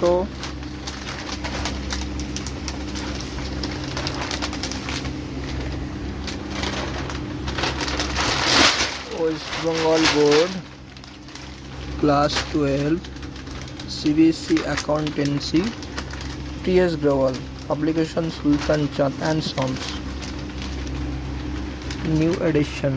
Photo. West Bengal board class 12 CBSE accountancy, T.S. Grewal, publication Sultan Chand and Sons, new edition.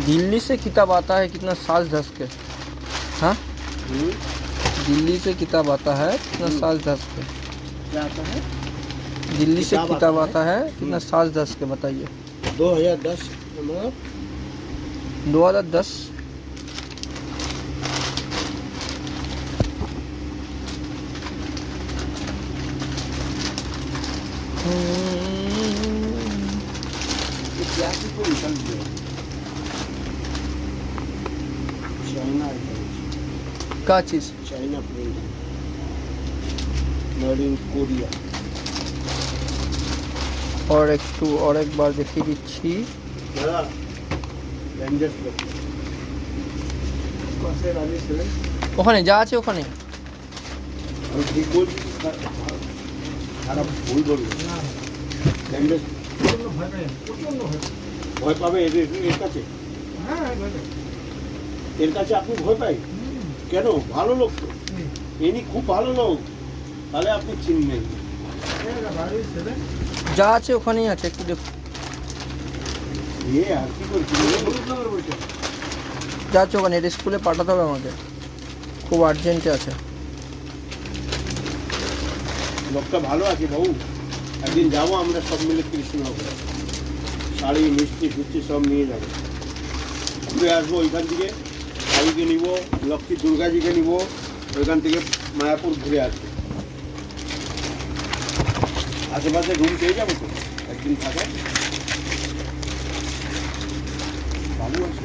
Delhi से किताब आता है कितना साज धस के। हाँ, दिल्ली से किताब आता है कितना साज धस के। क्या आता है? दिल्ली से किताब आता है कितना साज धस के बताइए। 2010 मतलब 2010। इतिहास को निकल गया। चाइना का चीज China print made in Korea. और एक बार देखिए दिच्छी दादा রেঞ্জার্স লোক কসে রাজি ছিলেন ওখানে যা আছে ওখানে। আমি ঠিক বলছি খারাপ ভুল বলবো না। রেঞ্জার্স ভয় পাবে এর কাছে। হ্যাঁ এর কাছে আপনি ভয় পাই কেন? ভালো লোক তো, ইনি খুব ভালো লোক, তাহলে আপনি চিনবেন। যা আছে ওখানেই আছে, একটু দেখুন। আর কি করছি যা আছে ওখানে, এটা স্কুলে পাঠাতে হবে আমাকে, খুব আর্জেন্টে আছে। লোকটা ভালো আছে বাবু, একদিন যাবো আমরা সব মিলে কৃষ্ণনগর, শাড়ি মিষ্টি ফুষ্টি সব নিয়ে যাবো, ঘুরে আসবো। ওইখান থেকে কালীকে নিব, লক্ষ্মী দুর্গাজিকে নিব, ওইখান থেকে মায়াপুর ঘুরে আসবো। আশেপাশে রুম পেয়ে যাবো তো একদিন থাকা। ভালো আছে।